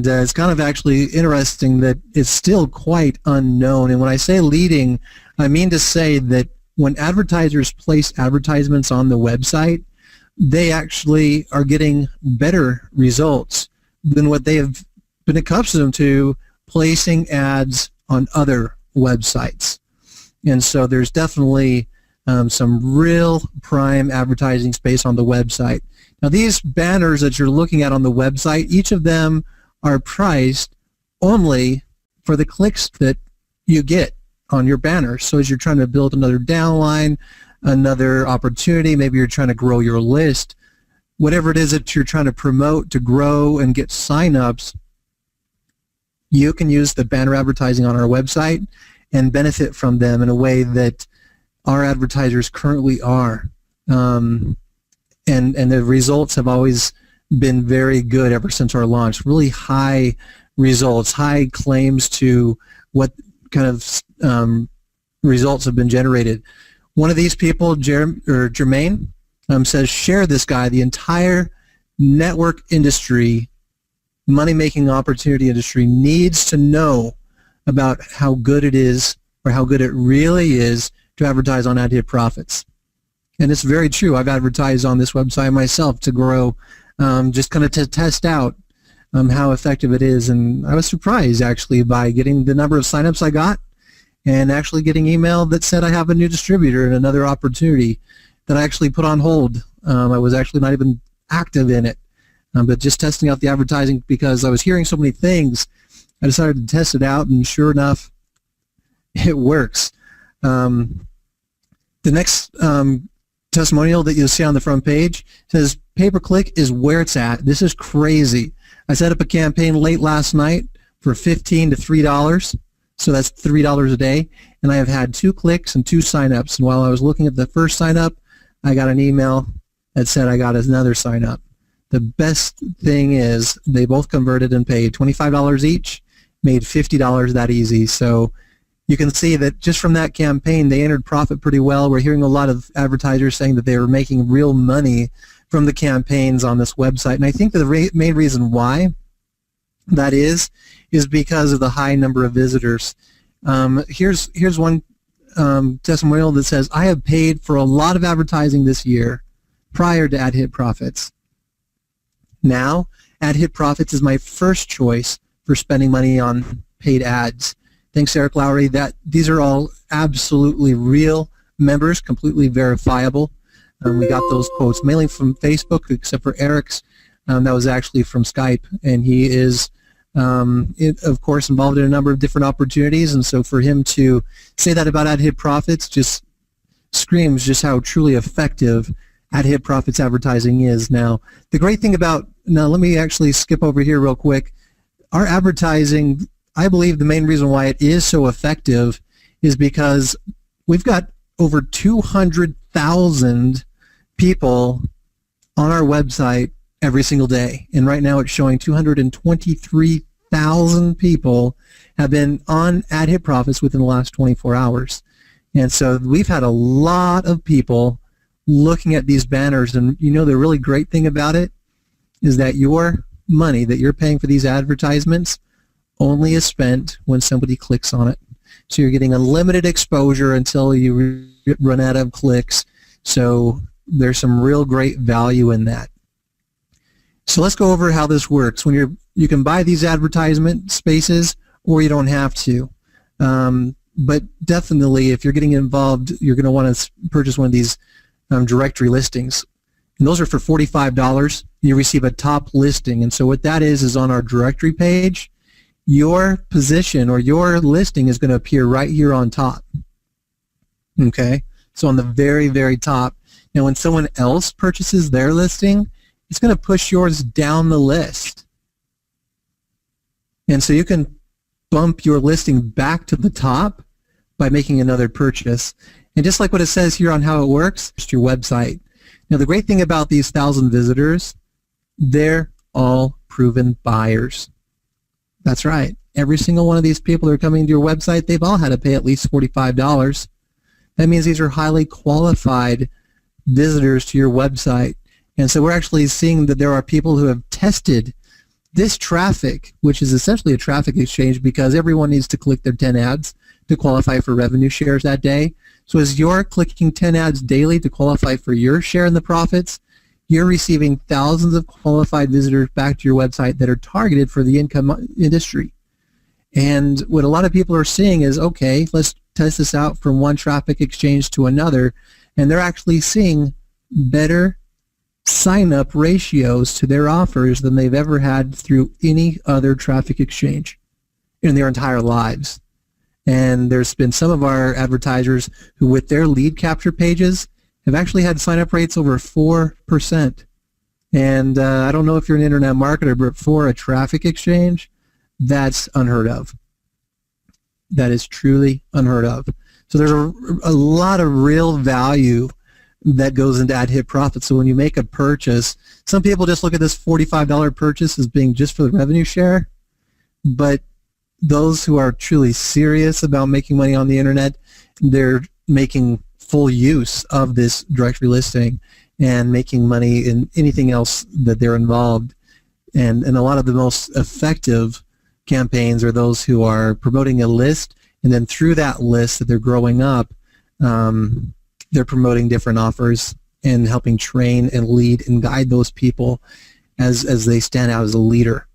It's kind of actually interesting that it's still quite unknown. And when I say leading, I mean to say that when advertisers place advertisements on the website, they actually are getting better results than what they have been accustomed to placing ads on other websites. And so there's definitely some real prime advertising space on the website. Now these banners that you're looking at on the website, each of them are priced only for the clicks that you get on your banner. So as you're trying to build another downline, another opportunity, maybe you're trying to grow your list, whatever it is that you're trying to promote to grow and get signups, you can use the banner advertising on our website and benefit from them in a way that our advertisers currently are. And the results have always been very good ever since our launch. Really high results, high claims to what kind of results have been generated. One of these people, Jermaine, says, share this guy. The entire network industry, money-making opportunity industry, needs to know about how good it is, or how good it really is, to advertise on Ad Hit Profits. And it's very true. I've advertised on this website myself to grow, just kind of to test out how effective it is. And I was surprised, actually, by getting the number of signups I got and actually getting email that said I have a new distributor and another opportunity that I actually put on hold. I was actually not even active in it, but just testing out the advertising because I was hearing so many things. I decided to test it out, and sure enough, it works. The next testimonial that you'll see on the front page says, pay-per-click is where it's at. This is crazy. I set up a campaign late last night for $15 to $3, so that's $3 a day, and I have had 2 clicks and 2 signups. And while I was looking at the first sign-up, I got an email that said I got another sign-up. The best thing is they both converted and paid $25 each, made $50 that easy. So you can see that just from that campaign, they entered profit pretty well. We're hearing a lot of advertisers saying that they were making real money from the campaigns on this website. And I think the main reason why that is because of the high number of visitors. Here's one testimonial that says, I have paid for a lot of advertising this year prior to Ad Hit Profits. Now, Ad Hit Profits is my first choice for spending money on paid ads. Thanks, Eric Lowry. These are all absolutely real members, completely verifiable. We got those quotes mainly from Facebook, except for Eric's. That was actually from Skype, and he is, of course, involved in a number of different opportunities. And so for him to say that about Ad Hit Profits just screams just how truly effective Ad Hit Profits advertising is. Now, the great thing about, let me actually skip over here real quick. Our advertising, I believe the main reason why it is so effective is because we've got over 200,000 people on our website every single day. And right now it's showing 223,000 people have been on Ad Hit Profits within the last 24 hours. And so we've had a lot of people looking at these banners. And you know the really great thing about it is that your money that you're paying for these advertisements only is spent when somebody clicks on it. So you're getting unlimited exposure until you run out of clicks. So there's some real great value in that. So let's go over how this works. When you can buy these advertisement spaces, or you don't have to. But definitely, if you're getting involved, you're going to want to purchase one of these directory listings. And those are for $45. You receive a top listing. And so what that is on our directory page, your position or your listing is going to appear right here on top. Okay? So on the very, very top. Now when someone else purchases their listing, it's going to push yours down the list. And so you can bump your listing back to the top by making another purchase. And just like what it says here on how it works, it's your website. Now the great thing about these 1,000 visitors, they're all proven buyers. That's right. Every single one of these people who are coming to your website, they've all had to pay at least $45. That means these are highly qualified visitors to your website. And so we're actually seeing that there are people who have tested this traffic, which is essentially a traffic exchange because everyone needs to click their 10 ads to qualify for revenue shares that day. So as you're clicking 10 ads daily to qualify for your share in the profits, you're receiving thousands of qualified visitors back to your website that are targeted for the income industry. And what a lot of people are seeing is, okay, let's test this out from one traffic exchange to another, and they're actually seeing better sign-up ratios to their offers than they've ever had through any other traffic exchange in their entire lives. And there's been some of our advertisers who, with their lead capture pages, have actually had sign-up rates over 4%. And I don't know if you're an internet marketer, but for a traffic exchange, that's unheard of. That is truly unheard of. So there's a lot of real value that goes into ad hit profits. So when you make a purchase, some people just look at this $45 purchase as being just for the revenue share, but those who are truly serious about making money on the internet, they're making full use of this directory listing and making money in anything else that they're involved. And a lot of the most effective campaigns are those who are promoting a list, and then through that list that they're growing up, they're promoting different offers and helping train and lead and guide those people as they stand out as a leader.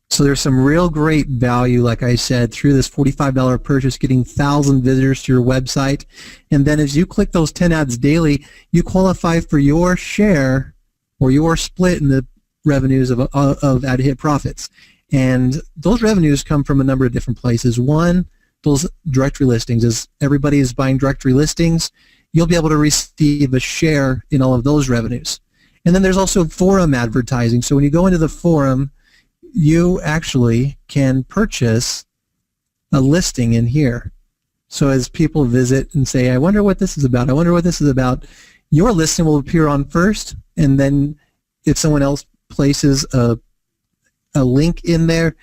So there's some real great value, like I said, through this $45 purchase, getting 1,000 visitors to your website. And then as you click those 10 ads daily, you qualify for your share or your split in the revenues of ad hit profits. And those revenues come from a number of different places. One, those directory listings. As everybody is buying directory listings, you'll be able to receive a share in all of those revenues. And then there's also forum advertising. So when you go into the forum, you actually can purchase a listing in here. So as people visit and say, I wonder what this is about, I wonder what this is about, your listing will appear on first, and then if someone else places a link in there,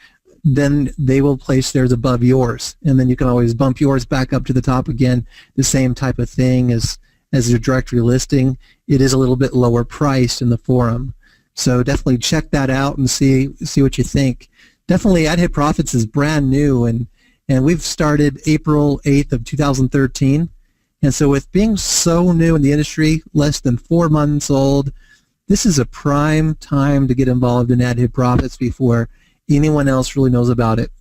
then they will place theirs above yours, and then you can always bump yours back up to the top again. The same type of thing as your directory listing. It is a little bit lower priced in the forum. So definitely check that out and see what you think. Definitely Ad Hit Profits is brand new, and we've started April 8th of 2013. And so with being so new in the industry, less than 4 months old, this is a prime time to get involved in Ad Hit Profits before anyone else really knows about it.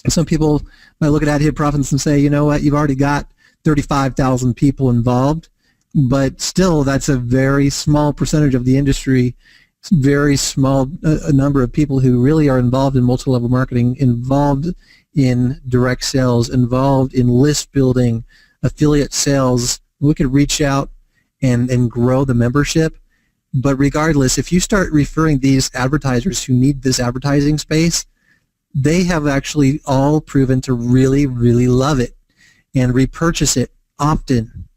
Some people might look at Ad Hit Profits and say, you know what, you've already got 35,000 people involved, but still that's a very small percentage of the industry. It's very small a number of people who really are involved in multi-level marketing, involved in direct sales, involved in list building, affiliate sales. We could reach out and grow the membership. But regardless, if you start referring these advertisers who need this advertising space, they have actually all proven to really, really love it and repurchase it often.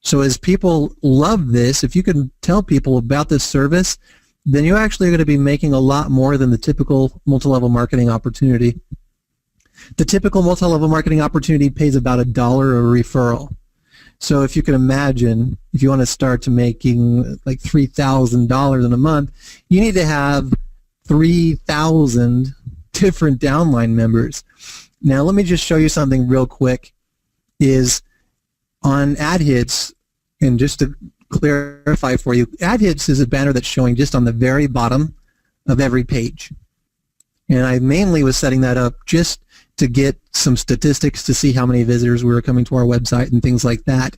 So as people love this, if you can tell people about this service, then you're actually going to be making a lot more than the typical multi-level marketing opportunity. The typical multi-level marketing opportunity pays about $1 a referral. So if you can imagine, if you want to start to making like $3,000 in a month, you need to have 3,000 different downline members. Now let me just show you something real quick. Is on Ad Hits, and just to clarify for you, Ad Hits is a banner that's showing just on the very bottom of every page. And I mainly was setting that up just to get some statistics to see how many visitors were coming to our website and things like that.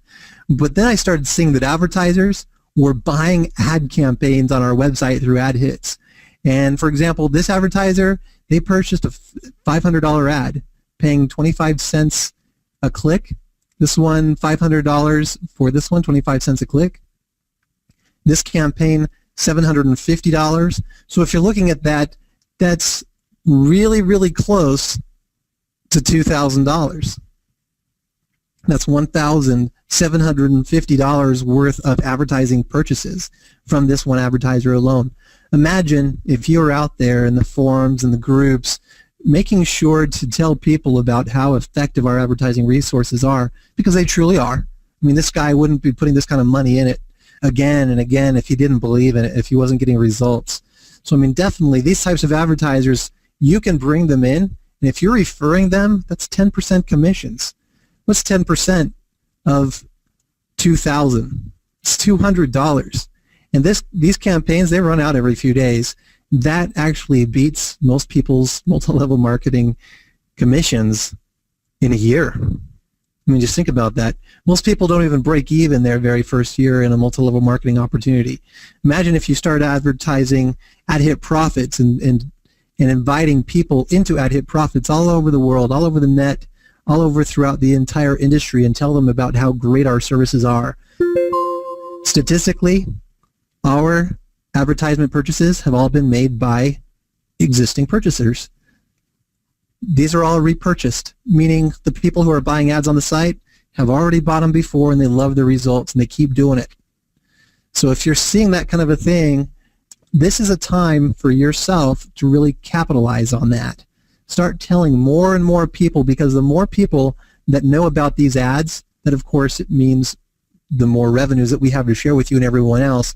But then I started seeing that advertisers were buying ad campaigns on our website through Ad Hits. And for example, this advertiser, they purchased a $500 ad, paying 25 cents a click. This one, $500 for this one, 25 cents a click. This campaign, $750. So if you're looking at that, that's really, really close to $2,000. That's $1,750 worth of advertising purchases from this one advertiser alone. Imagine if you're out there in the forums and the groups making sure to tell people about how effective our advertising resources are, because they truly are. I mean, this guy wouldn't be putting this kind of money in it again and again if he didn't believe in it, if he wasn't getting results. So I mean, definitely these types of advertisers, you can bring them in, and if you're referring them, that's 10% commissions. What's 10% of 2,000? It's $200. And these campaigns, they run out every few days. That actually beats most people's multi-level marketing commissions in a year. I mean, just think about that. Most people don't even break even their very first year in a multi-level marketing opportunity. Imagine if you start advertising AHP Profits and inviting people into AHP Profits all over the world, all over the net, all over throughout the entire industry, and tell them about how great our services are. Statistically, our advertisement purchases have all been made by existing purchasers. These are all repurchased, meaning the people who are buying ads on the site have already bought them before and they love the results and they keep doing it. So if you're seeing that kind of a thing, this is a time for yourself to really capitalize on that. Start telling more and more people, because the more people that know about these ads, that of course it means the more revenues that we have to share with you and everyone else.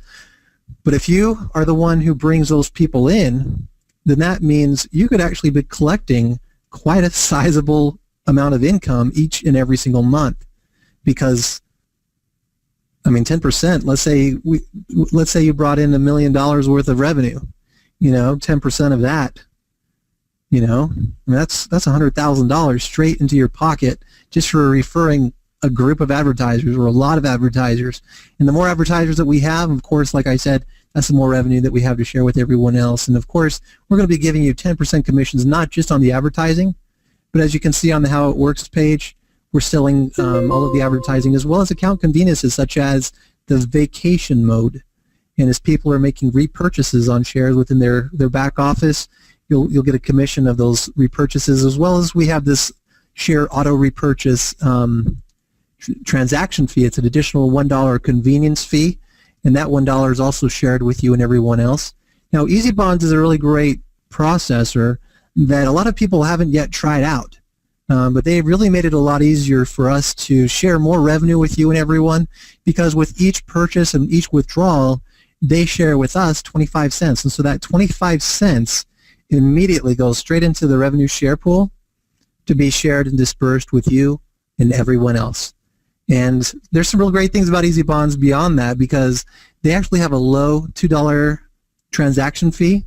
But if you are the one who brings those people in, then that means you could actually be collecting quite a sizable amount of income each and every single month. Because, I mean, 10%, let's say you brought in $1 million worth of revenue, 10% of that, that's $100,000 straight into your pocket just for referring a group of advertisers or a lot of advertisers. And the more advertisers that we have, of course, like I said, that's the more revenue that we have to share with everyone else. And of course, we're going to be giving you 10% commissions, not just on the advertising, but as you can see on the How It Works page, we're selling all of the advertising as well as account conveniences such as the vacation mode. And as people are making repurchases on shares within their back office, you'll get a commission of those repurchases, as well as we have this share auto repurchase transaction fee. It's an additional $1 convenience fee, and that $1 is also shared with you and everyone else. Now, Easy Bonds is a really great processor that a lot of people haven't yet tried out, but they really made it a lot easier for us to share more revenue with you and everyone, because with each purchase and each withdrawal, they share with us 25 cents. And so that 25 cents immediately goes straight into the revenue share pool to be shared and dispersed with you and everyone else. And there's some real great things about Easy Bonds beyond that, because they actually have a low $2 transaction fee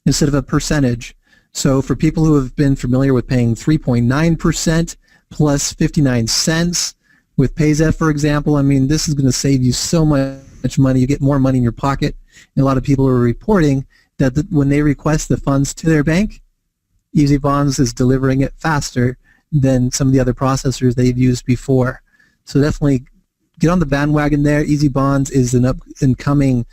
instead of a percentage. So for people who have been familiar with paying 3.9% plus 59 cents with PayZeff, for example, I mean, this is going to save you so much money. You get more money in your pocket. And a lot of people are reporting that when they request the funds to their bank, Easy Bonds is delivering it faster than some of the other processors they've used before. So definitely get on the bandwagon there. Easy Bonds is an up-and-coming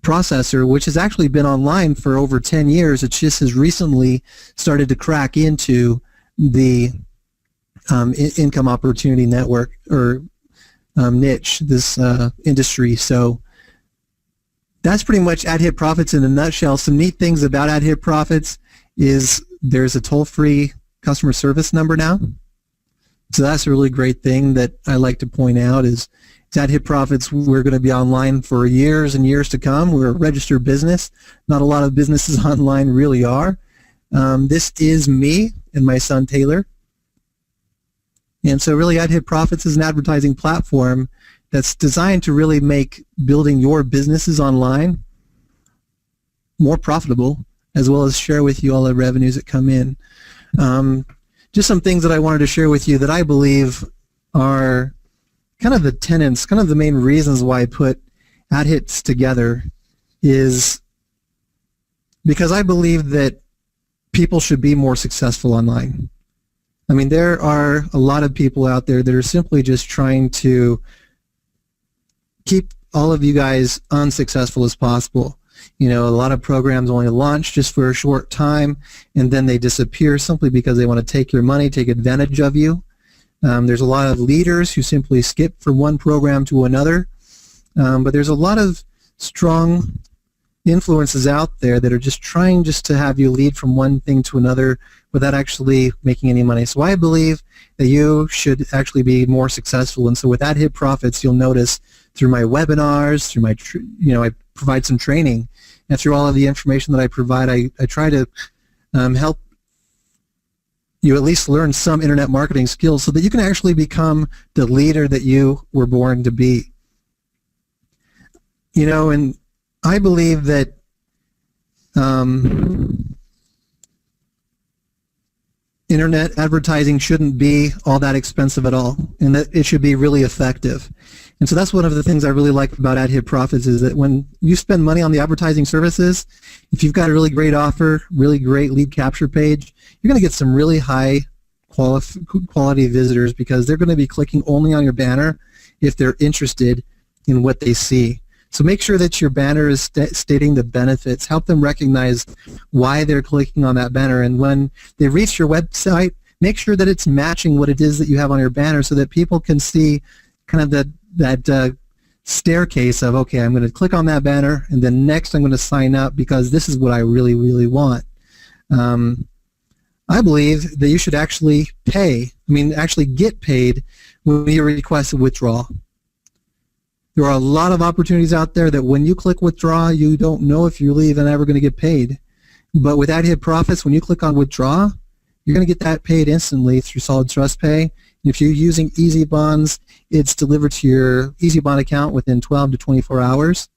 processor, which has actually been online for over 10 years. It just has recently started to crack into the income opportunity network or niche, this industry. So that's pretty much AHP Profits in a nutshell. Some neat things about AHP Profits is there's a toll-free customer service number now. So that's a really great thing that I like to point out is AHP Profits, we're going to be online for years and years to come. We're a registered business. Not a lot of businesses online really are. This is me and my son Taylor. And so really AHP Profits is an advertising platform that's designed to really make building your businesses online more profitable, as well as share with you all the revenues that come in. Just some things that I wanted to share with you that I believe are kind of the tenets, kind of the main reasons why I put AHPs together is because I believe that people should be more successful online. I mean, there are a lot of people out there that are simply just trying to keep all of you guys unsuccessful as possible. A lot of programs only launch just for a short time, and then they disappear simply because they want to take your money, take advantage of you. There's a lot of leaders who simply skip from one program to another, but there's a lot of strong influences out there that are just trying to have you lead from one thing to another without actually making any money. So I believe that you should actually be more successful. And so with AHP Profits, you'll notice through my webinars, through my, I provide some training, and through all of the information that I provide, I try to help you at least learn some internet marketing skills so that you can actually become the leader that you were born to be. And I believe that internet advertising shouldn't be all that expensive at all, and that it should be really effective. And so that's one of the things I really like about AHP Profits is that when you spend money on the advertising services, if you've got a really great offer, really great lead capture page, you're going to get some really high quality visitors because they're going to be clicking only on your banner if they're interested in what they see. So make sure that your banner is stating the benefits. Help them recognize why they're clicking on that banner. And when they reach your website, make sure that it's matching what it is that you have on your banner so that people can see kind of that staircase of, okay, I'm going to click on that banner, and then next I'm going to sign up because this is what I really, really want. I believe that you should actually actually get paid when you request a withdrawal. There are a lot of opportunities out there that when you click withdraw, you don't know if you're even ever going to get paid. But with AHP Profits, when you click on withdraw, you're going to get that paid instantly through Solid Trust Pay. And if you're using Easy Bonds, it's delivered to your Easy Bond account within 12 to 24 hours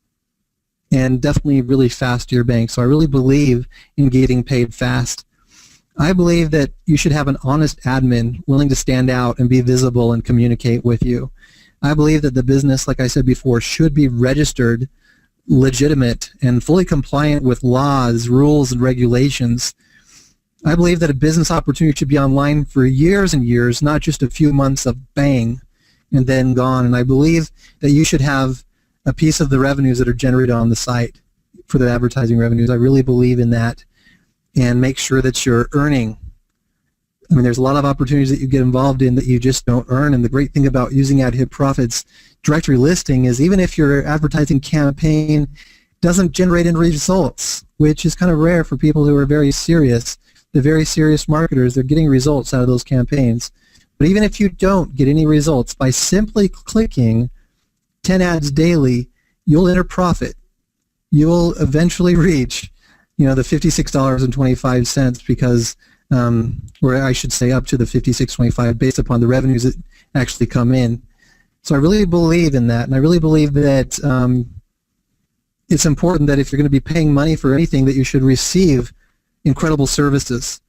and definitely really fast to your bank. So I really believe in getting paid fast. I believe that you should have an honest admin willing to stand out and be visible and communicate with you. I believe that the business, like I said before, should be registered, legitimate, and fully compliant with laws, rules, and regulations. I believe that a business opportunity should be online for years and years, not just a few months of bang and then gone. And I believe that you should have a piece of the revenues that are generated on the site for the advertising revenues. I really believe in that. And make sure that you're earning. There's a lot of opportunities that you get involved in that you just don't earn, and the great thing about using AHP Profits directory listing is even if your advertising campaign doesn't generate any results, which is kind of rare for people who are very serious, the very serious marketers, they're getting results out of those campaigns. But even if you don't get any results, by simply clicking 10 ads daily, you'll enter profit. You'll eventually reach the $56.25 because or I should say up to the $56.25 based upon the revenues that actually come in. So I really believe in that, and I really believe that it's important that if you're going to be paying money for anything that you should receive incredible services.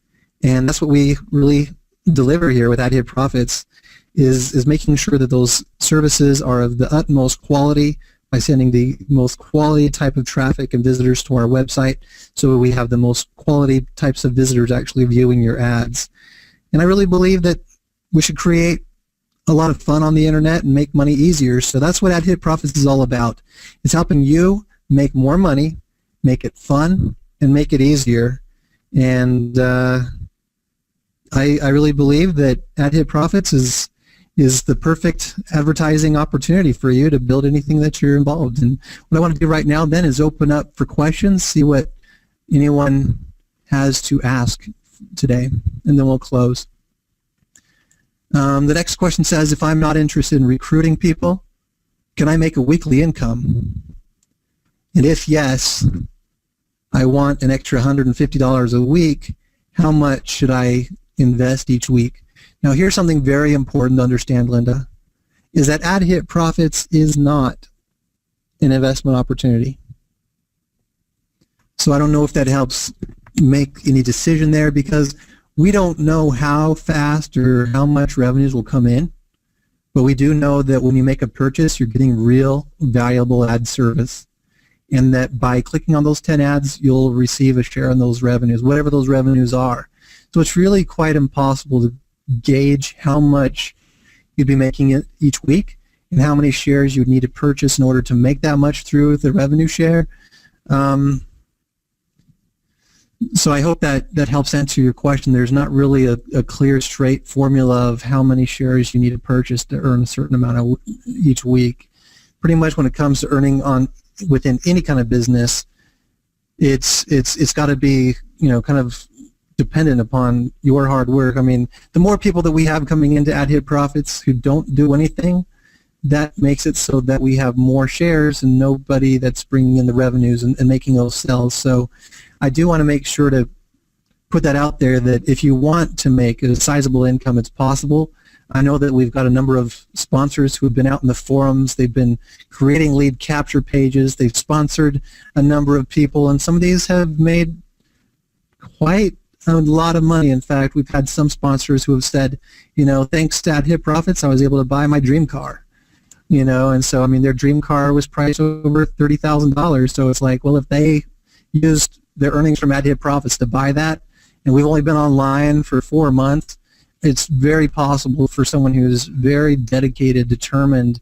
And that's what we really deliver here with AHP Profits is making sure that those services are of the utmost quality by sending the most quality type of traffic and visitors to our website so we have the most quality types of visitors actually viewing your ads. And I really believe that we should create a lot of fun on the internet and make money easier. So that's what AHP Profits is all about. It's helping you make more money, make it fun, and make it easier. And I really believe that AHP Profits is the perfect advertising opportunity for you to build anything that you're involved in. What I want to do right now then is open up for questions, see what anyone has to ask today, and then we'll close. The next question says, if I'm not interested in recruiting people, can I make a weekly income? And if yes, I want an extra $150 a week, how much should I invest each week? Now, here's something very important to understand, Linda, is that AHP Profits is not an investment opportunity. So I don't know if that helps make any decision there because we don't know how fast or how much revenues will come in, but we do know that when you make a purchase, you're getting real valuable ad service, and that by clicking on those 10 ads, you'll receive a share in those revenues, whatever those revenues are. So it's really quite impossible to gauge how much you'd be making it each week and how many shares you would need to purchase in order to make that much through the revenue share. So I hope that helps answer your question. There's not really a clear, straight formula of how many shares you need to purchase to earn a certain amount each week. Pretty much when it comes to earning within any kind of business, it's got to be kind of dependent upon your hard work. The more people that we have coming into AHP Profits who don't do anything, that makes it so that we have more shares and nobody that's bringing in the revenues and making those sales. So I do want to make sure to put that out there, that if you want to make a sizable income, it's possible. I know that we've got a number of sponsors who have been out in the forums. They've been creating lead capture pages. They've sponsored a number of people, and some of these have made quite a lot of money. In fact, we've had some sponsors who have said, thanks to AdHit Profits, I was able to buy my dream car. And so, their dream car was priced over $30,000. So it's like, well, if they used their earnings from AdHit Profits to buy that, and we've only been online for 4 months, it's very possible for someone who's very dedicated, determined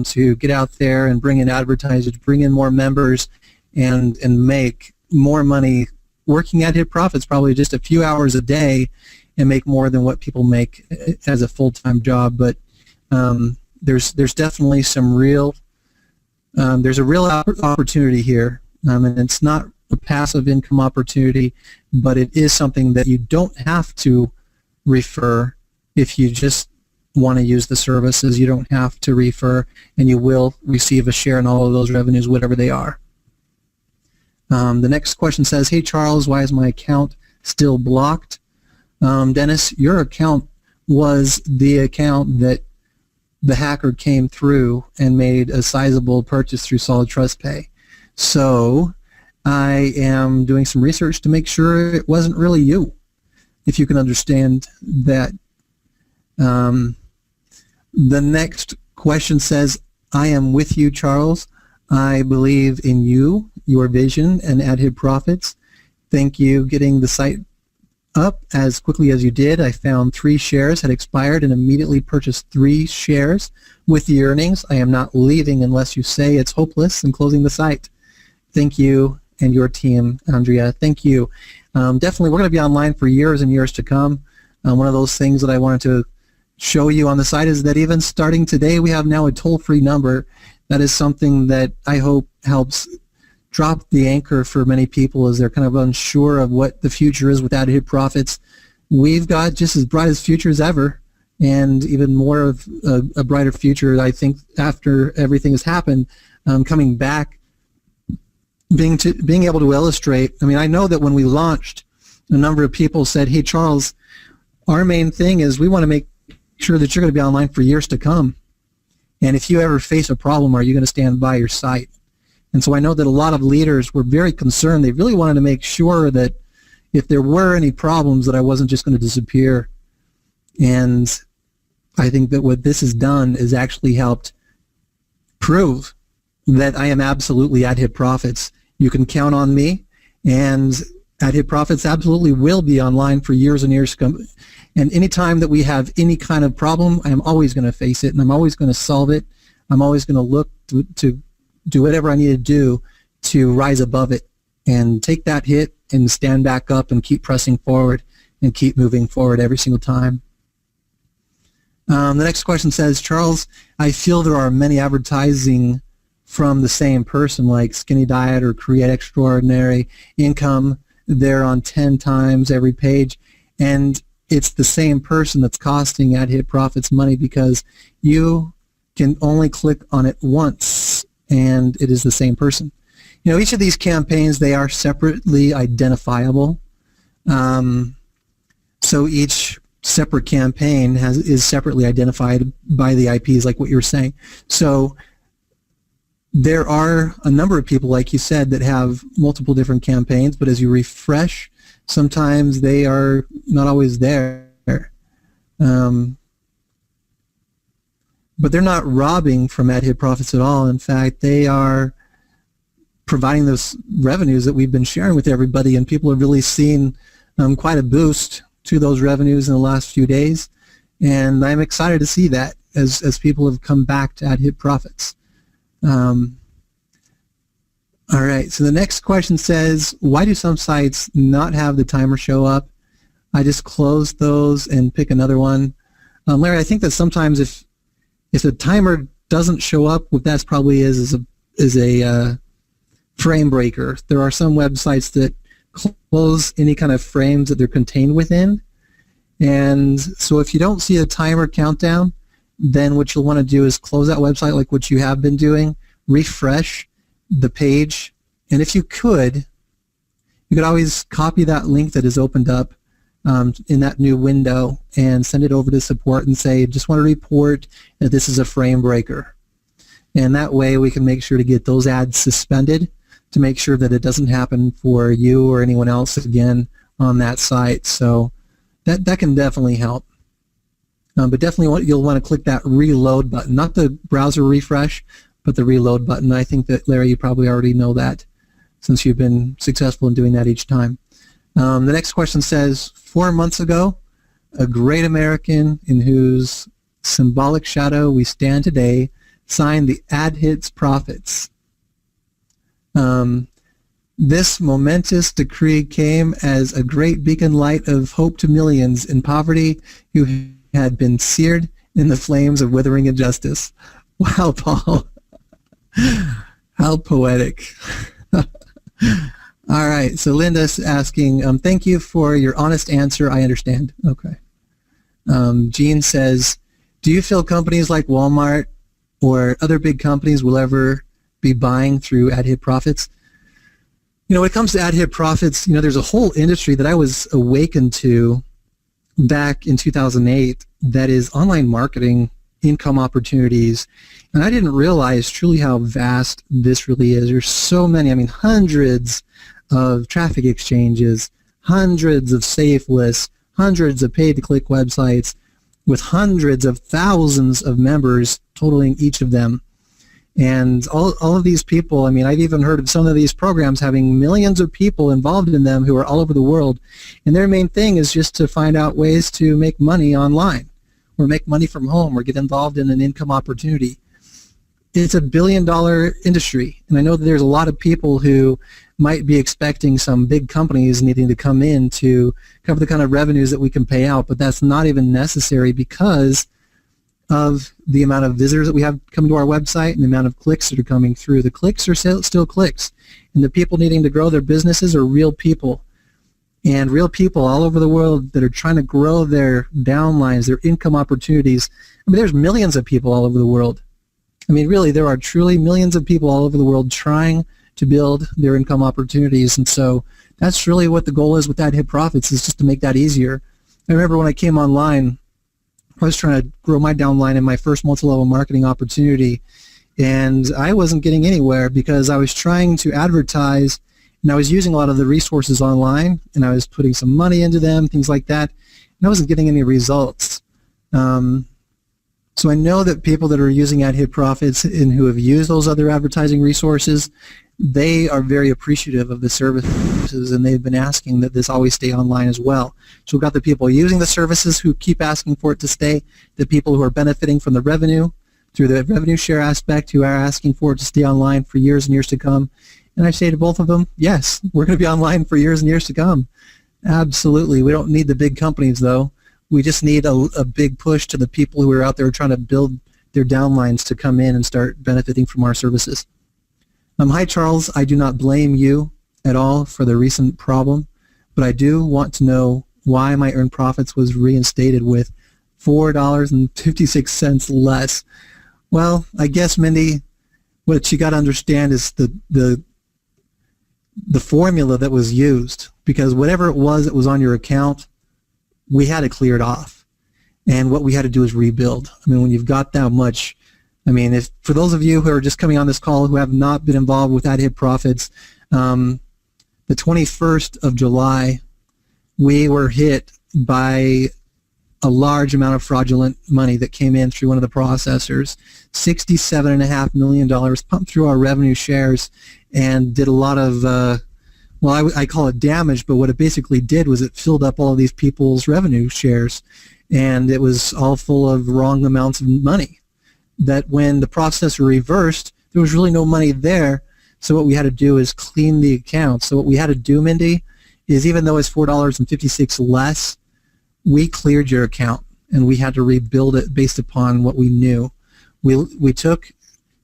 to get out there and bring in advertisers, bring in more members, and make more money working at AdHit Profits, probably just a few hours a day, and make more than what people make as a full-time job. But there's definitely some real there's a real opportunity here, and it's not a passive income opportunity, but it is something that you don't have to refer. If you just want to use the services, you don't have to refer, and you will receive a share in all of those revenues, whatever they are. The next question says, hey Charles, why is my account still blocked? Dennis, your account was the account that the hacker came through and made a sizable purchase through Solid Trust Pay. So I am doing some research to make sure it wasn't really you, if you can understand that. The next question says, I am with you, Charles. I believe in you, your vision, and AdHit Profits. Thank you getting the site up as quickly as you did. I found 3 shares had expired and immediately purchased 3 shares with the earnings. I am not leaving unless you say it's hopeless and closing the site. Thank you and your team, Andrea. Thank you. Definitely, we're going to be online for years and years to come. One of those things that I wanted to show you on the site is that even starting today, we have now a toll-free number. That is something that I hope helps drop the anchor for many people as they're kind of unsure of what the future is with AdHit Profits. We've got just as bright as future as ever, and even more of a brighter future, I think, after everything has happened. Coming back, being able to illustrate. I know that when we launched, a number of people said, hey Charles, our main thing is we want to make sure that you're going to be online for years to come. And if you ever face a problem, are you going to stand by your site? And so I know that a lot of leaders were very concerned. They really wanted to make sure that if there were any problems, that I wasn't just going to disappear. And I think that what this has done is actually helped prove that I am absolutely AdHit Profits. You can count on me, and AdHit Profits absolutely will be online for years and years to come. And anytime that we have any kind of problem, I'm always going to face it, and I'm always going to solve it. I'm always going to look to do whatever I need to do to rise above it and take that hit and stand back up and keep pressing forward and keep moving forward every single time. The next question says, Charles, I feel there are many advertising from the same person, like Skinny Diet or Create Extraordinary Income. They're on 10 times every page, and it's the same person that's costing AdHit Profits money because you can only click on it once, and it is the same person. Each of these campaigns, they are separately identifiable. So each separate campaign is separately identified by the IPs, like what you were saying. So there are a number of people, like you said, that have multiple different campaigns, but as you refresh, sometimes they are not always there. But they're not robbing from AdHit Profits at all. In fact, they are providing those revenues that we've been sharing with everybody, and people have really seen quite a boost to those revenues in the last few days. And I'm excited to see that as people have come back to AdHit Profits. All right, so the next question says, why do some sites not have the timer show up? I just close those and pick another one. Larry, I think that sometimes if the timer doesn't show up, what that probably is a frame breaker. There are some websites that close any kind of frames that they're contained within. And so if you don't see a timer countdown, then what you'll want to do is close that website like what you have been doing, refresh the page, and if you could always copy that link that is opened up in that new window and send it over to support and say, just want to report that this is a frame breaker. And that way we can make sure to get those ads suspended to make sure that it doesn't happen for you or anyone else again on that site. So that can definitely help. But definitely you'll want to click that reload button, not the browser refresh, but the reload button. I think that, Larry, you probably already know that since you've been successful in doing that each time. The next question says, 4 months ago, a great American in whose symbolic shadow we stand today signed the Ad Hits Profits. This momentous decree came as a great beacon light of hope to millions in poverty who had been seared in the flames of withering injustice. Wow, Paul. How poetic. All right, so Linda's asking, thank you for your honest answer. I understand. Okay. Jean says, do you feel companies like Walmart or other big companies will ever be buying through Ad Hit Profits? You know, when it comes to Ad Hit Profits, you know, there's a whole industry that I was awakened to back in 2008 that is online marketing income opportunities. And I didn't realize truly how vast this really is. There's so many, I mean, hundreds of traffic exchanges, hundreds of safe lists, hundreds of pay-to-click websites with hundreds of thousands of members totaling each of them. And all of these people, I mean, I've even heard of some of these programs having millions of people involved in them who are all over the world. And their main thing is just to find out ways to make money online or make money from home or get involved in an income opportunity. It's a billion-dollar industry. And I know that there's a lot of people who might be expecting some big companies needing to come in to cover the kind of revenues that we can pay out, but that's not even necessary because of the amount of visitors that we have coming to our website and the amount of clicks that are coming through. The clicks are still clicks, and the people needing to grow their businesses are real people, and real people all over the world that are trying to grow their downlines, their income opportunities. I mean, there's millions of people all over the world. I mean, really, there are truly millions of people all over the world trying to build their income opportunities, and so that's really what the goal is with Ad Hit Profits, is just to make that easier. I remember when I came online, I was trying to grow my downline in my first multi-level marketing opportunity, and I wasn't getting anywhere because I was trying to advertise, and I was using a lot of the resources online, and I was putting some money into them, things like that, and I wasn't getting any results. So I know that people that are using Ad Hit Profits and who have used those other advertising resources, they are very appreciative of the services, and they've been asking that this always stay online as well. So we've got the people using the services who keep asking for it to stay, the people who are benefiting from the revenue through the revenue share aspect who are asking for it to stay online for years and years to come. And I say to both of them, yes, we're going to be online for years and years to come. Absolutely. We don't need the big companies, though. We just need a big push to the people who are out there trying to build their downlines to come in and start benefiting from our services. Hi, Charles. I do not blame you at all for the recent problem, but I do want to know why my earned profits was reinstated with $4.56 less. Well, I guess, Mindy, what you got to understand is the formula that was used, because whatever it was that was on your account, we had to clear it off. And what we had to do is rebuild. I mean, when you've got that much, I mean, if for those of you who are just coming on this call who have not been involved with Ad Hit Profits, the 21st of July, we were hit by a large amount of fraudulent money that came in through one of the processors, $67.5 million pumped through our revenue shares and did a lot of, well, I call it damage, but what it basically did was it filled up all of these people's revenue shares, and it was all full of wrong amounts of money. That when the processor reversed, there was really no money there, so what we had to do is clean the account. So what we had to do, Mindy, is even though it's $4.56 less, we cleared your account, and we had to rebuild it based upon what we knew. We took,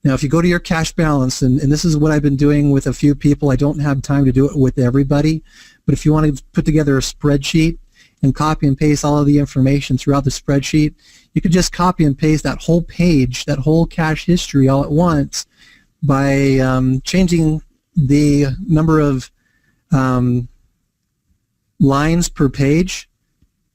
now if you go to your cash balance, and this is what I've been doing with a few people, I don't have time to do it with everybody, but if you want to put together a spreadsheet and copy and paste all of the information throughout the spreadsheet, you could just copy and paste that whole page, that whole cache history all at once by changing the number of lines per page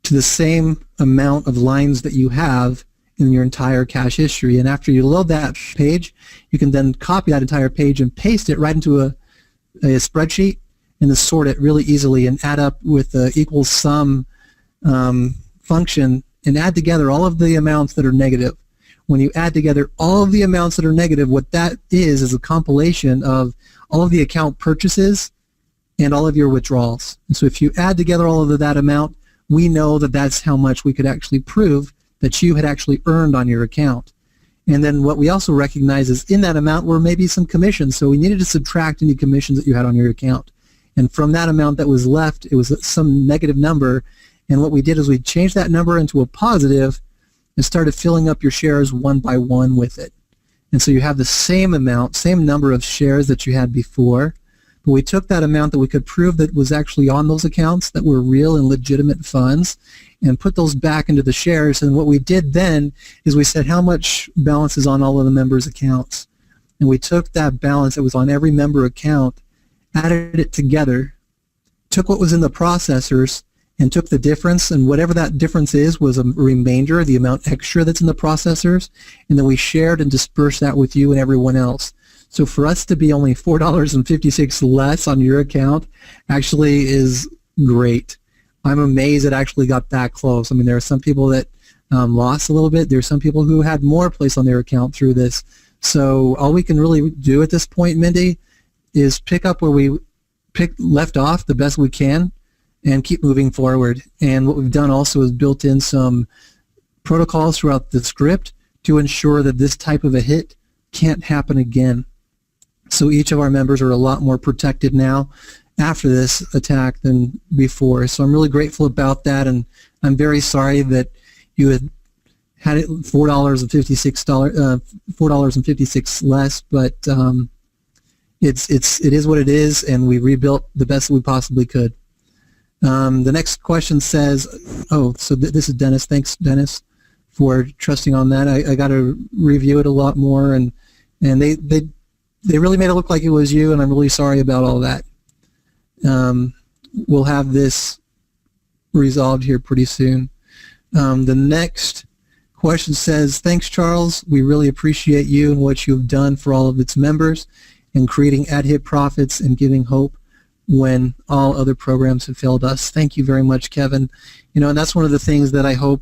to the same amount of lines that you have in your entire cache history. And after you load that page, you can then copy that entire page and paste it right into a spreadsheet and then sort it really easily and add up with the equal sum function and add together all of the amounts that are negative. When you add together all of the amounts that are negative, what that is a compilation of all of the account purchases and all of your withdrawals. And so if you add together all of that amount, we know that that's how much we could actually prove that you had actually earned on your account. And then what we also recognize is in that amount were maybe some commissions, so we needed to subtract any commissions that you had on your account. And from that amount that was left, it was some negative number, and what we did is we changed that number into a positive and started filling up your shares one by one with it. And so you have the same amount, same number of shares that you had before, but we took that amount that we could prove that was actually on those accounts that were real and legitimate funds and put those back into the shares. And what we did then is we said how much balance is on all of the members' accounts. And we took that balance that was on every member account, added it together, took what was in the processors, and took the difference, and whatever that difference is was a remainder, the amount extra that's in the processors, and then we shared and dispersed that with you and everyone else. So for us to be only $4.56 less on your account actually is great. I'm amazed it actually got that close. I mean, there are some people that lost a little bit. There are some people who had more placed on their account through this. So all we can really do at this point, Mindy, is pick up where we left off the best we can and keep moving forward. And what we've done also is built in some protocols throughout the script to ensure that this type of a hit can't happen again. So each of our members are a lot more protected now after this attack than before. So I'm really grateful about that, and I'm very sorry that you had it $4.56 less, but it is what it is, and we rebuilt the best that we possibly could. The next question says, this is Dennis. Thanks, Dennis, for trusting on that. I got to review it a lot more, and they really made it look like it was you, and I'm really sorry about all that. We'll have this resolved here pretty soon. The next question says, thanks, Charles. We really appreciate you and what you've done for all of its members in creating AHP profits and giving hope when all other programs have failed us. Thank you very much, Kevin. And that's one of the things that I hope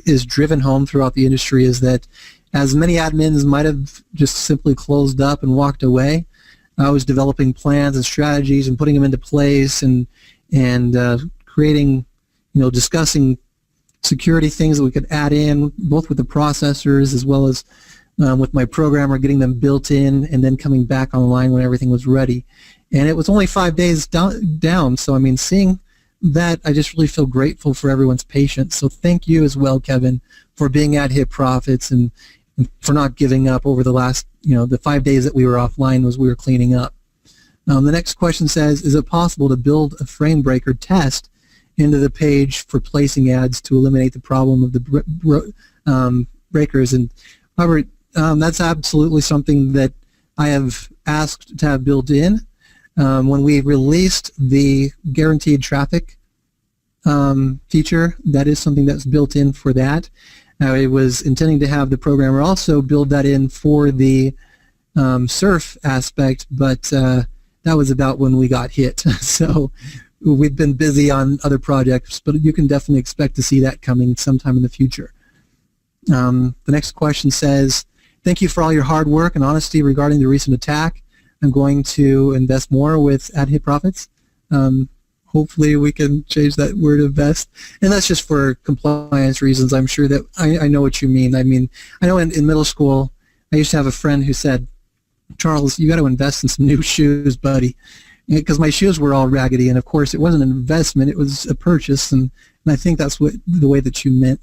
is driven home throughout the industry, is that as many admins might have just simply closed up and walked away, I was developing plans and strategies and putting them into place and creating, discussing security things that we could add in, both with the processors as well as with my programmer, getting them built in and then coming back online when everything was ready. And it was only 5 days down, so seeing that, I just really feel grateful for everyone's patience. So thank you as well, Kevin, for being at Hit Profits and for not giving up over the last, the 5 days that we were offline as we were cleaning up. The next question says, is it possible to build a frame breaker test into the page for placing ads to eliminate the problem of the breakers? And Robert, that's absolutely something that I have asked to have built in. When we released the guaranteed traffic feature, that is something that's built in for that. I was intending to have the programmer also build that in for the surf aspect, but that was about when we got hit. So we've been busy on other projects, but you can definitely expect to see that coming sometime in the future. The next question says, thank you for all your hard work and honesty regarding the recent attack. I'm going to invest more with AHP Profits. Hopefully we can change that word invest. And that's just for compliance reasons. I'm sure that I know what you mean. I know in middle school, I used to have a friend who said, Charles, you got to invest in some new shoes, buddy. Because my shoes were all raggedy. And of course, it wasn't an investment. It was a purchase. And I think that's the way that you meant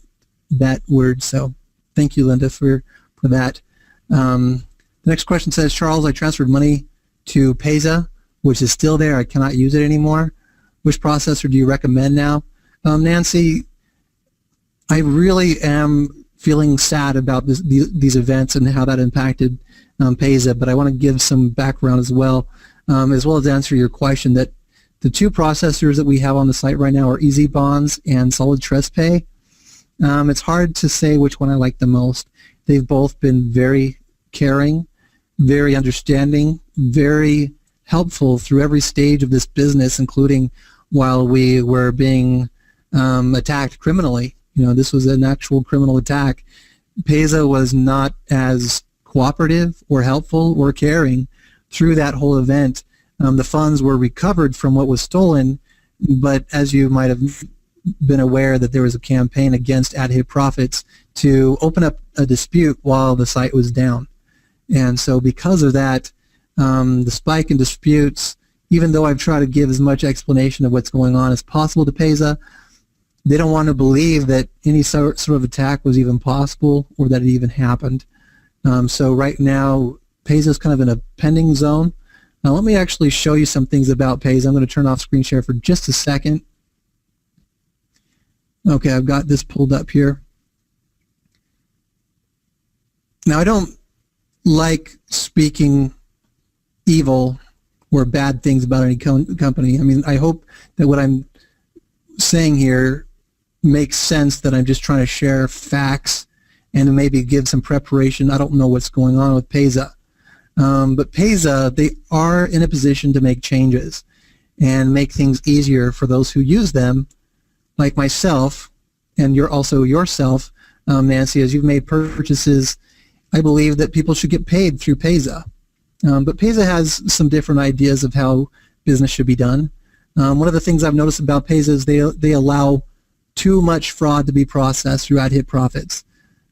that word. So thank you, Linda, for that. The next question says, Charles, I transferred money to Payza, which is still there. I cannot use it anymore. Which processor do you recommend now? Nancy, I really am feeling sad about these events and how that impacted Pesa, but I want to give some background as well as answer your question that the two processors that we have on the site right now are Easy Bonds and Solid Trust Pay. It's hard to say which one I like the most. They've both been very caring, very understanding, very helpful through every stage of this business, including while we were being attacked criminally. This was an actual criminal attack. Pesa was not as cooperative or helpful or caring through that whole event. The funds were recovered from what was stolen, but as you might have been aware that there was a campaign against AHP Profits to open up a dispute while the site was down. And so because of that, the spike in disputes, even though I've tried to give as much explanation of what's going on as possible to Pesa, they don't want to believe that any sort of attack was even possible or that it even happened. So right now, Pesa is kind of in a pending zone. Now let me actually show you some things about Pesa. I'm going to turn off screen share for just a second. Okay, I've got this pulled up here. Now I don't like speaking evil or bad things about any company. I mean, I hope that what I'm saying here makes sense, that I'm just trying to share facts and maybe give some preparation. I don't know what's going on with Pesa. But Pesa, they are in a position to make changes and make things easier for those who use them, like myself, and you're also yourself, Nancy, as you've made purchases. I believe that people should get paid through Pesa. But Pesa has some different ideas of how business should be done. One of the things I've noticed about Pesa is they allow too much fraud to be processed through AHP Profits.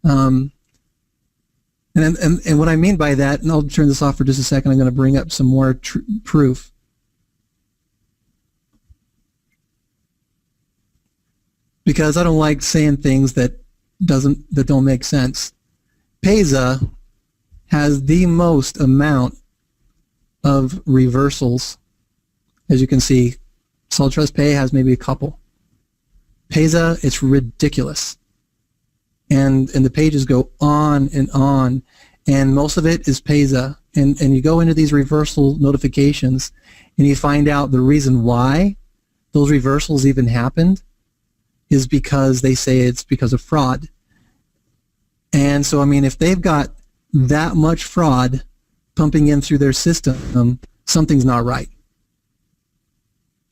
And what I mean by that, and I'll turn this off for just a second, I'm going to bring up some more proof. Because I don't like saying things that don't make sense. Pesa has the most amount of reversals. As you can see, Solid Trust Pay has maybe a couple. Pesa, it's ridiculous. And the pages go on, and most of it is Pesa. And you go into these reversal notifications, and you find out the reason why those reversals even happened is because they say it's because of fraud. And so, I mean, if they've got that much fraud pumping in through their system, something's not right.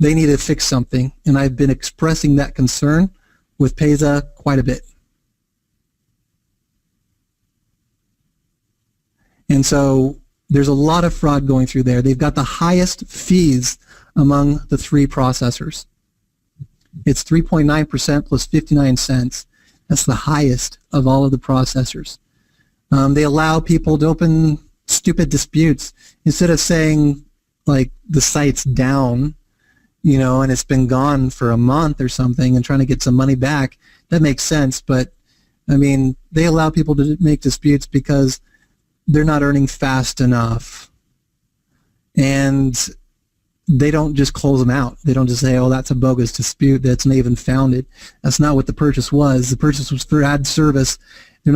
They need to fix something, and I've been expressing that concern with Pesa quite a bit. And so there's a lot of fraud going through there. They've got the highest fees among the three processors. It's 3.9% plus 59 cents. That's the highest of all of the processors. They allow people to open stupid disputes. Instead of saying, like, the site's down, and it's been gone for a month or something, and trying to get some money back, that makes sense. But, I mean, they allow people to make disputes because they're not earning fast enough. And they don't just close them out. They don't just say, oh, that's a bogus dispute that's not even founded. That's not what the purchase was. The purchase was for ad service. They're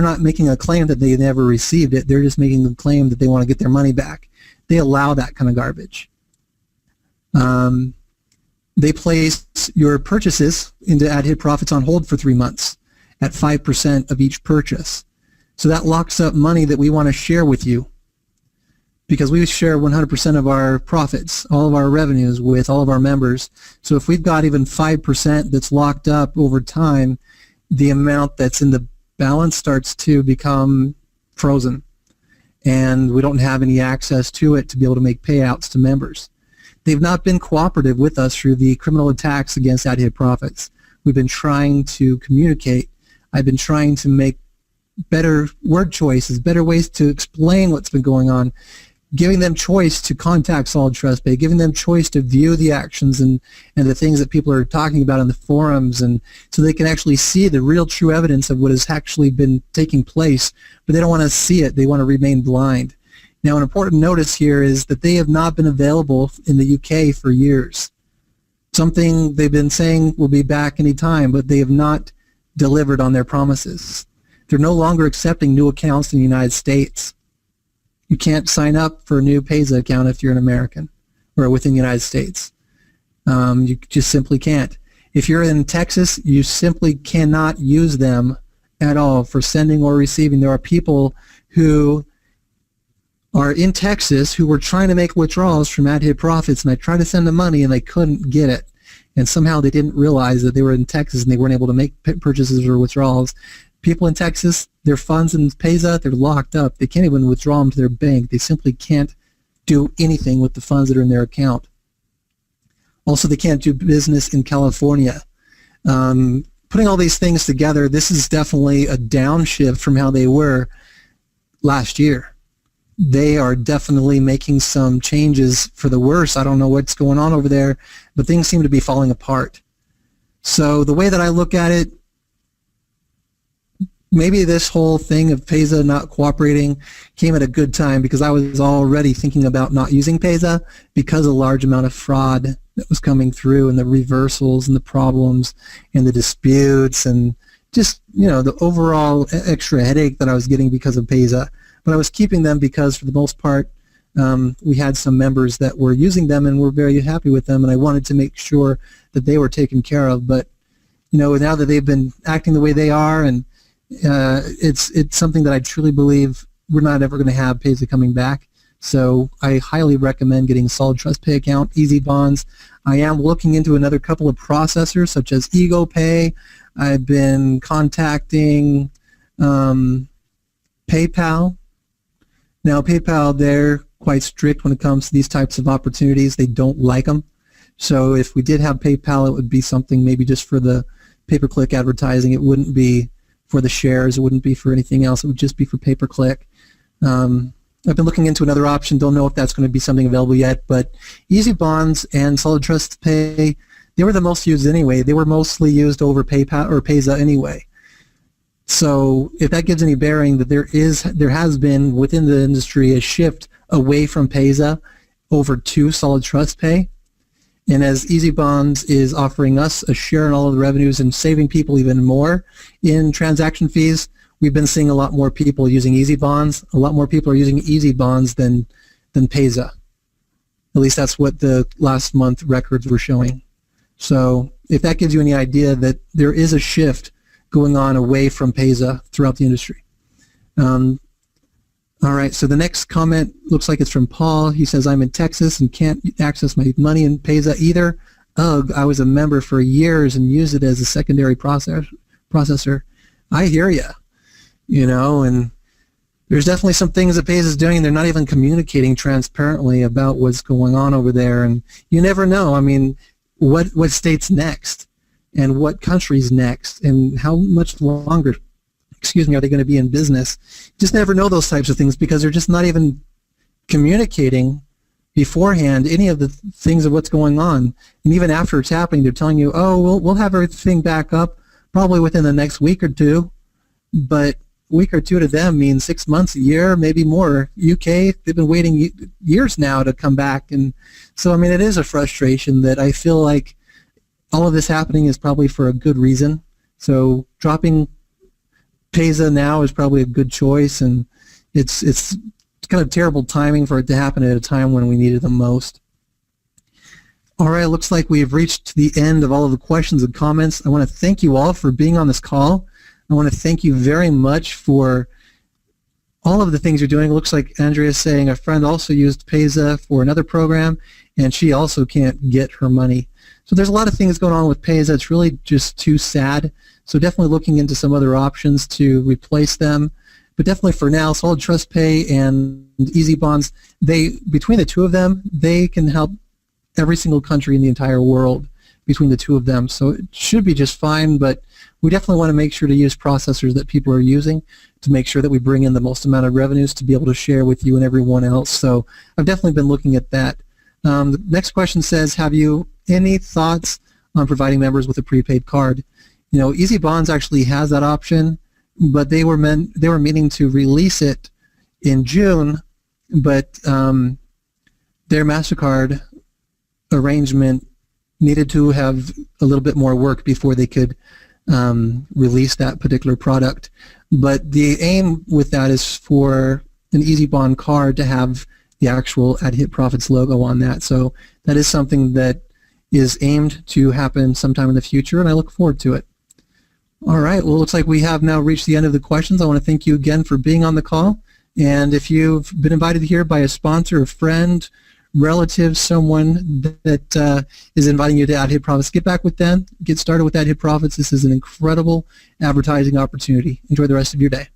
not making a claim that they never received it. They're just making a claim that they want to get their money back. They allow that kind of garbage. They place your purchases into AHP Profits on hold for 3 months at 5% of each purchase. So that locks up money that we want to share with you, because we share 100% of our profits, all of our revenues with all of our members. So if we've got even 5% that's locked up over time, the amount that's in the balance starts to become frozen, and we don't have any access to it to be able to make payouts to members. They've not been cooperative with us through the criminal attacks against AHP Profits. We've been trying to communicate. I've been trying to make better word choices, better ways to explain what's been going on, giving them choice to contact Solid Trust Pay, giving them choice to view the actions and the things that people are talking about in the forums, and so they can actually see the real true evidence of what has actually been taking place, but they don't want to see it. They want to remain blind. Now, an important notice here is that they have not been available in the UK for years. something they've been saying will be back any time, but they have not delivered on their promises. They're no longer accepting new accounts in the United States. You can't sign up for a new Payza account if you're an American or within the United States. You just simply can't. If you're in Texas, you simply cannot use them at all for sending or receiving. There are people who are in Texas who were trying to make withdrawals from AHP Profits, and I tried to send them money and they couldn't get it. And somehow they didn't realize that they were in Texas and they weren't able to make purchases or withdrawals. People in Texas, their funds in Payza, they're locked up. They can't even withdraw them to their bank. They simply can't do anything with the funds that are in their account. Also, they can't do business in California. Putting all these things together, this is definitely a downshift from how they were last year. They are definitely making some changes for the worse. I don't know what's going on over there, but things seem to be falling apart. So the way that I look at it, maybe this whole thing of Payza not cooperating came at a good time, because I was already thinking about not using Payza because of the large amount of fraud that was coming through, and the reversals and the problems and the disputes, and just, you know, the overall extra headache that I was getting because of Payza. But I was keeping them because, for the most part, we had some members that were using them and were very happy with them, and I wanted to make sure that they were taken care of. But, you know, now that they've been acting the way they are, and it's something that I truly believe we're not ever going to have Payza coming back. So I highly recommend getting a solid trust pay account, Easy Bonds. I am looking into another couple of processors such as EgoPay. I've been contacting PayPal. Now PayPal, they're quite strict when it comes to these types of opportunities. They don't like them. So if we did have PayPal, it would be something maybe just for the pay-per-click advertising. It wouldn't be for the shares. It wouldn't be for anything else. It would just be for pay-per-click. I've been looking into another option. Don't know if that's going to be something available yet, but Easy Bonds and Solid Trust Pay, they were the most used anyway. They were mostly used over PayPal or Payza anyway. So if that gives any bearing, that there has been within the industry a shift away from Payza over to Solid Trust Pay. And as Easy Bonds is offering us a share in all of the revenues and saving people even more in transaction fees, we've been seeing a lot more people using Easy Bonds. A lot more people are using Easy Bonds than Payza. At least that's what the last month records were showing. So if that gives you any idea that there is a shift going on away from Payza throughout the industry. All right, so the next comment looks like it's from Paul. He says, I'm in Texas and can't access my money in Payza either. Ugh, I was a member for years and used it as a secondary processor. I hear you, you know, and there's definitely some things that Payza is doing. They're not even communicating transparently about what's going on over there, and you never know. I mean, what state's next, and what country's next, and how much longer, are they going to be in business? Just never know those types of things, because they're just not even communicating beforehand any of the things of what's going on. And even after it's happening, they're telling you, oh, we'll have everything back up probably within the next week or two. But a week or two to them means 6 months, a year, maybe more. UK, they've been waiting years now to come back. And so, I mean, it is a frustration that I feel like all of this happening is probably for a good reason. So dropping Payza now is probably a good choice, and it's kind of terrible timing for it to happen at a time when we need it the most. All right, it looks like we've reached the end of all of the questions and comments. I want to thank you all for being on this call. I want to thank you very much for all of the things you're doing. It looks like Andrea's saying a friend also used Payza for another program, and she also can't get her money. So there's a lot of things going on with Payza. It's really just too sad. So definitely looking into some other options to replace them. But definitely for now, Solid Trust Pay and Easy Bonds, between the two of them, they can help every single country in the entire world between the two of them. So it should be just fine, but we definitely want to make sure to use processors that people are using to make sure that we bring in the most amount of revenues to be able to share with you and everyone else. So I've definitely been looking at that. The next question says, have you any thoughts on providing members with a prepaid card? You know, Easy Bonds actually has that option, but they were meaning to release it in June, but their MasterCard arrangement needed to have a little bit more work before they could release that particular product. But the aim with that is for an Easy Bond card to have the actual AHP Profits logo on that. So that is something that is aimed to happen sometime in the future, and I look forward to it. All right, well, it looks like we have now reached the end of the questions. I want to thank you again for being on the call. And if you've been invited here by a sponsor, a friend, relative, someone that is inviting you to AHP Profits, get back with them, get started with AHP Profits. This is an incredible advertising opportunity. Enjoy the rest of your day.